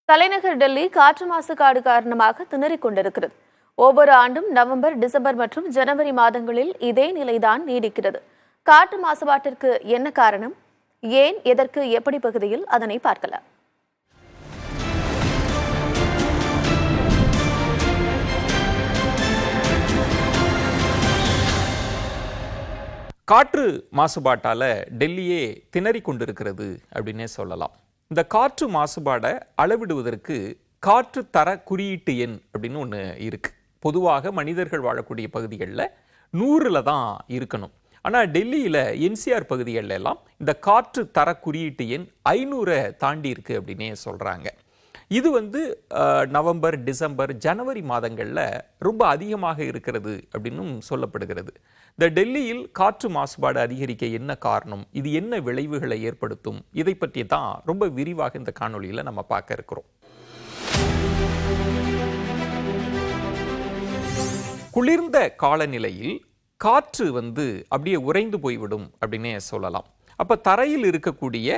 தலைநகர் டெல்லி காற்று மாசுபாடு காரணமாக திணறிக் கொண்டிருக்கிறது. ஒவ்வொரு ஆண்டும் நவம்பர், டிசம்பர் மற்றும் ஜனவரி மாதங்களில் இதே நிலைதான் நீடிக்கிறது. காற்று மாசுபாட்டிற்கு என்ன காரணம், ஏன், எதற்கு, எப்படி பகுதியில் அதனை பார்க்கலாம். காற்று மாசுபாட்டால டெல்லியே திணறிக் கொண்டிருக்கிறது அப்படின்னே சொல்லலாம். இந்த காற்று மாசுபாடை அளவிடுவதற்கு காற்று தர குறியீட்டு எண் அப்படின்னு ஒன்று இருக்கு. பொதுவாக மனிதர்கள் வாழக்கூடிய பகுதிகளில் 100ல் தான் இருக்கணும். ஆனால் டெல்லியில் என்சிஆர் பகுதிகளில் எல்லாம் இந்த காற்று தர குறியீட்டு எண் 500 தாண்டி இருக்கு அப்படின்னே சொல்றாங்க. இது நவம்பர், டிசம்பர், ஜனவரி மாதங்களில் ரொம்ப அதிகமாக இருக்கிறது அப்படின்னும் சொல்லப்படுகிறது. இந்த டெல்லியில் காற்று மாசுபாடு அதிகரிக்க என்ன காரணம், இது என்ன விளைவுகளை ஏற்படுத்தும், இதை பற்றி தான் ரொம்ப விரிவாக இந்த காணொளியில் நம்ம பார்க்க இருக்கிறோம். குளிர்ந்த காலநிலையில் காற்று அப்படியே உறைந்து போய்விடும் அப்படின்னே சொல்லலாம். அப்ப தரையில் இருக்கக்கூடிய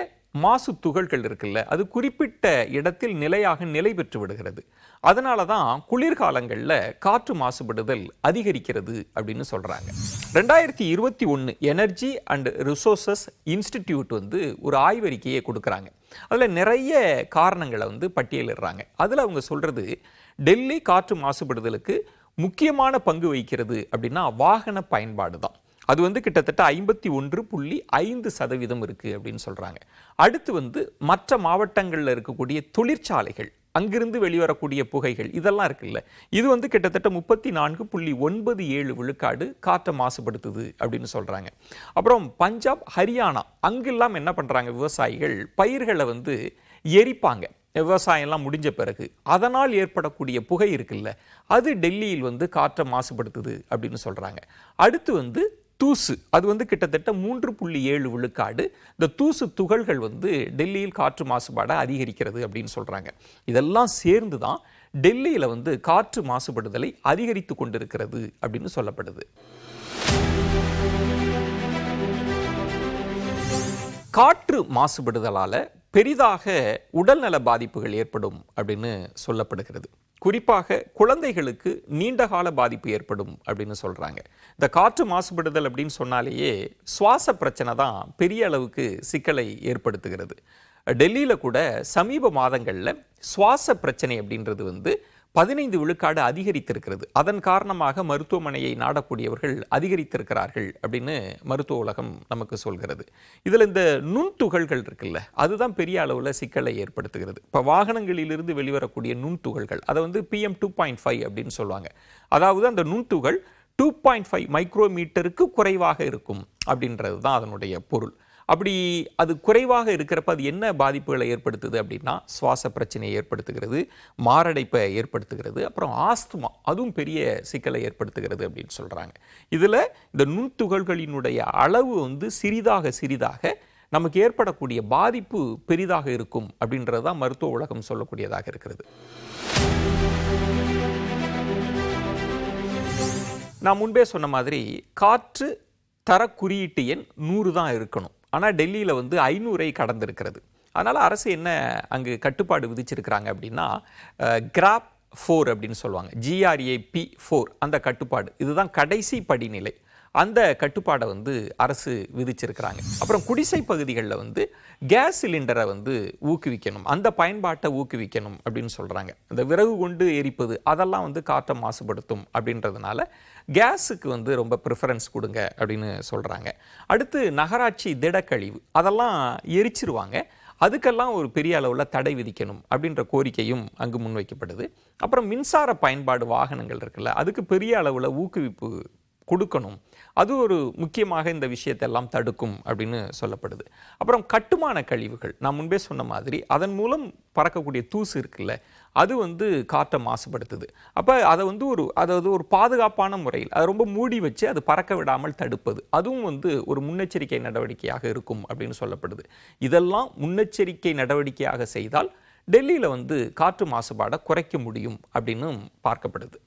மாசு துகள்கள் இருக்குல்ல, அது குறிப்பிட்ட இடத்தில் நிலையாக நிலை பெற்று விடுகிறது. அதனால தான் குளிர்காலங்களில் காற்று மாசுபடுதல் அதிகரிக்கிறது அப்படின்னு சொல்றாங்க. 2021 எனர்ஜி அண்ட் ரிசோர்சஸ் இன்ஸ்டிடியூட் ஒரு ஆய்வறிக்கையை கொடுக்குறாங்க. அதில் நிறைய காரணங்களை பட்டியலிடுறாங்க. அதில் அவங்க சொல்றது, டெல்லி காற்று மாசுபடுதலுக்கு முக்கியமான பங்கு வகிக்கிறது அப்படின்னா வாகன பயன்பாடு தான். அது கிட்டத்தட்ட 51.5% இருக்கு அப்படின்னு சொல்றாங்க. அடுத்து மற்ற மாவட்டங்களில் இருக்கக்கூடிய தொழிற்சாலைகள், அங்கிருந்து வெளிவரக்கூடிய புகைகள், இதெல்லாம் இருக்குல்ல, இது கிட்டத்தட்ட 34.97 விழுக்காடு காற்றை மாசுபடுத்துது அப்படின்னு சொல்றாங்க. அப்புறம் பஞ்சாப், ஹரியானா, அங்கெல்லாம் என்ன பண்றாங்க, விவசாயிகள் பயிர்களை எரிப்பாங்க. விவசாயம்லாம் முடிஞ்ச பிறகு அதனால் ஏற்படக்கூடிய புகை இருக்குல்ல, அது டெல்லியில் காற்றை மாசுபடுத்துது அப்படின்னு சொல்றாங்க. அடுத்து தூசு, அது கிட்டத்தட்ட 3.7 விழுக்காடு. இந்த தூசு துகள்கள் டெல்லியில் காற்று மாசுபாடை அதிகரிக்கிறது அப்படின்னு சொல்றாங்க. இதெல்லாம் சேர்ந்து தான் டெல்லியில் காற்று மாசுபடுதலை அதிகரித்து கொண்டிருக்கிறது அப்படின்னு சொல்லப்படுது. காற்று மாசுபடுதலால பெரிதாக உடல்நல பாதிப்புகள் ஏற்படும் அப்படின்னு சொல்லப்படுகிறது. குறிப்பாக குழந்தைகளுக்கு நீண்டகால பாதிப்பு ஏற்படும் அப்படின்னு சொல்றாங்க. இந்த காற்று மாசுபடுதல் அப்படின்னு சொன்னாலேயே சுவாச பிரச்சனை தான் பெரிய அளவுக்கு சிக்கலை ஏற்படுத்துகிறது. டெல்லியில் கூட சமீப மாதங்களில் சுவாச பிரச்சனை அப்படின்றது 15 விழுக்காடு அதிகரித்திருக்கிறது. அதன் காரணமாக மருத்துவமனையை நாடக்கூடியவர்கள் அதிகரித்திருக்கிறார்கள் அப்படின்னு மருத்துவ உலகம் நமக்கு சொல்கிறது. இதில் இந்த நுண்துகள்கள் இருக்குல்ல, அதுதான் பெரிய அளவில் சிக்கலை ஏற்படுத்துகிறது. இப்போ வாகனங்களிலிருந்து வெளிவரக்கூடிய நுண்துகள்கள், அதை PM 2.5 அப்படின்னு சொல்லுவாங்க. அதாவது அந்த நுண்துகள் 2.5 மைக்ரோமீட்டருக்கு குறைவாக இருக்கும் அப்படின்றது தான் அதனுடைய பொருள். அப்படி அது குறைவாக இருக்கிறப்ப அது என்ன பாதிப்புகளை ஏற்படுத்துது அப்படின்னா, சுவாச பிரச்சனையை ஏற்படுத்துகிறது, மாரடைப்பை ஏற்படுத்துகிறது, அப்புறம் ஆஸ்துமா, அதுவும் பெரிய சிக்கலை ஏற்படுத்துகிறது அப்படின்னு சொல்கிறாங்க. இதில் இந்த நுண்துகள்களினுடைய அளவு சிறிதாக சிறிதாக நமக்கு ஏற்படக்கூடிய பாதிப்பு பெரிதாக இருக்கும் அப்படின்றது தான் மருத்துவ உலகம் சொல்லக்கூடியதாக இருக்கிறது. நான் முன்பே சொன்ன மாதிரி காற்று தர குறியீட்டு எண் 100 தான் இருக்கணும். ஆனால் டெல்லியில் 500ஐ கடந்திருக்கிறது. அதனால் அரசு என்ன அங்கு கட்டுப்பாடு விதிச்சிருக்கிறாங்க அப்படின்னா, கிராப் 4 அப்படின்னு சொல்லுவாங்க, GRAP 4, அந்த கட்டுப்பாடு, இதுதான் கடைசி படிநிலை. அந்த கட்டுப்பாடை அரசு விதிச்சிருக்கிறாங்க. அப்புறம் குடிசை பகுதிகளில் கேஸ் சிலிண்டரை ஊக்குவிக்கணும், அந்த பயன்பாட்டை ஊக்குவிக்கணும் அப்படின்னு சொல்கிறாங்க. இந்த விறகு கொண்டு எரிப்பது அதெல்லாம் காற்றை மாசுபடுத்தும் அப்படின்றதுனால கேஸுக்கு ரொம்ப ப்ரிஃபரன்ஸ் கொடுங்க அப்படின்னு சொல்கிறாங்க. அடுத்து நகராட்சி திடக்கழிவு அதெல்லாம் எரிச்சிருவாங்க, அதுக்கெல்லாம் ஒரு பெரிய அளவில் தடை விதிக்கணும் அப்படின்ற கோரிக்கையும் அங்கு முன்வைக்கப்படுது. அப்புறம் மின்சார பயன்பாடு வாகனங்கள் இருக்குல்ல, அதுக்கு பெரிய அளவில் ஊக்குவிப்பு கொடுக்கணும், அது ஒரு முக்கியமாக இந்த விஷயத்தெல்லாம் தடுக்கும் அப்படின்னு சொல்லப்படுது. அப்புறம் கட்டுமான கழிவுகள், நான் முன்பே சொன்ன மாதிரி அதன் மூலம் பறக்கக்கூடிய தூசு இருக்குல்ல, அது காற்றை மாசுபடுத்துது. அப்போ அதை ஒரு பாதுகாப்பான முறையில் அதை ரொம்ப மூடி வச்சு அது பறக்க விடாமல் தடுப்பது, அதுவும் ஒரு முன்னெச்சரிக்கை நடவடிக்கையாக இருக்கும் அப்படின்னு சொல்லப்படுது. இதெல்லாம் முன்னெச்சரிக்கை நடவடிக்கையாக செய்தால் டெல்லியில் காற்று மாசுபாடை குறைக்க முடியும் அப்படின்னு பார்க்கப்படுது.